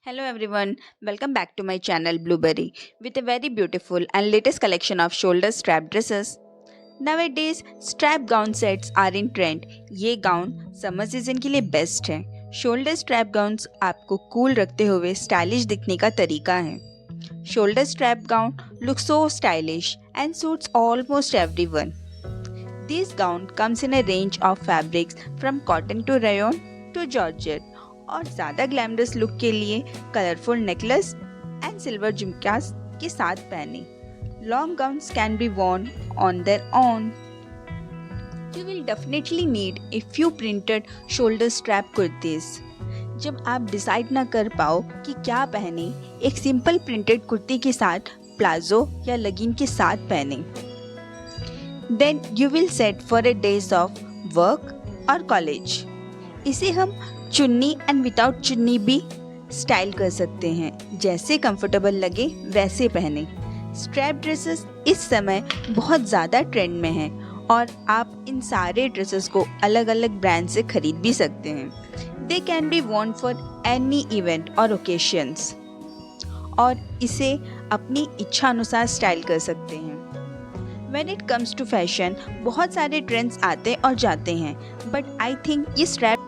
Hello everyone, welcome back to my channel Blueberry with a very beautiful and latest collection of shoulder strap dresses. Nowadays, strap gown sets are in trend. ये gown summer season के लिए best है. Shoulder strap gowns आपको cool रखते हुए stylish दिखने का तरीका है. Shoulder strap gown looks so stylish and suits almost everyone. This gown comes in a range of fabrics from cotton to rayon to georgette और ज़्यादा ग्लैमरस लुक के लिए कलरफुल नेकलेस एंड सिल्वर झुमकास के साथ पहने. Long gowns can be worn on their own. You will definitely need a few printed shoulder strap kurtis. जब आप decide ना कर पाओ कि क्या पहने, एक सिंपल प्रिंटेड कुर्ती के साथ प्लाजो या लेगिंग के साथ पहने. Then you will set for a days of work और कॉलेज. इसे हम चुन्नी एंड विदाउट चुन्नी भी स्टाइल कर सकते हैं. जैसे कंफर्टेबल लगे वैसे पहने. स्ट्रैप ड्रेसेस इस समय बहुत ज़्यादा ट्रेंड में हैं और आप इन सारे ड्रेसेस को अलग अलग ब्रांड से खरीद भी सकते हैं. They can be worn for any event और ओकेशंस और इसे अपनी इच्छा अनुसार स्टाइल कर सकते हैं. When it comes to fashion, बहुत सारे ट्रेंड्स आते और जाते हैं, बट आई थिंक ये स्ट्रैप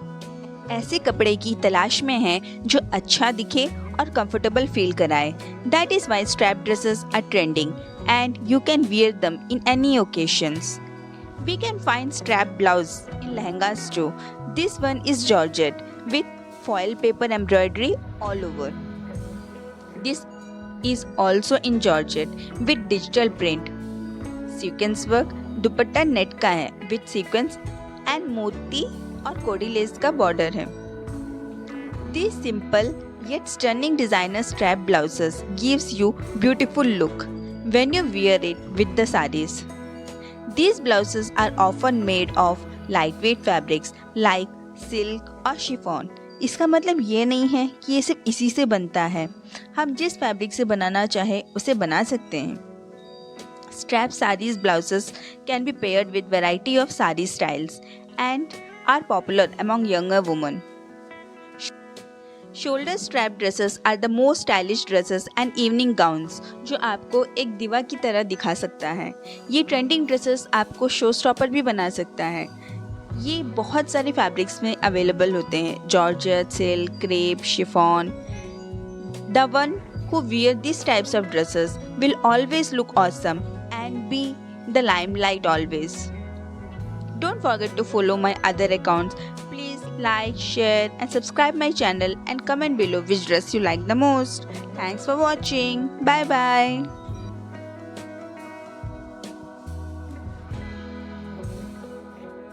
ऐसे कपड़े की तलाश में है जो अच्छा दिखे और कंफर्टेबल फील कराए. That is why strap dresses are trending and you can wear them in any occasions. We can find strap blouse in lehengas too. This one is georgette with foil paper embroidery all over. This is also in georgette with digital print. Sequence work dupatta net का है with sequence and मोती और कोडी less का border है. These simple yet stunning designer strap blouses gives you beautiful look when you wear it with the sarees. These blouses are often made of lightweight fabrics like silk और chiffon. इसका मतलब ये नहीं है कि ये सिर्फ इसी से बनता है. हम जिस फैब्रिक से बनाना चाहे उसे बना सकते हैं. Strap sarees blouses can be paired with variety of saree styles and are popular among younger women. Shoulder strap dresses are the most stylish dresses and evening gowns जो आपको एक दिवा की तरह दिखा सकता है. ये ट्रेंडिंग ड्रेसेस आपको शो स्टॉपर भी बना सकता है. ये बहुत सारे फैब्रिक्स में अवेलेबल होते हैं. Georgette, silk, crepe, chiffon. The one who wear these types of dresses will always look awesome and be the limelight always. Don't forget to follow my other accounts. Please like, share and subscribe my channel and comment below which dress you like the most. Thanks for watching. Bye bye.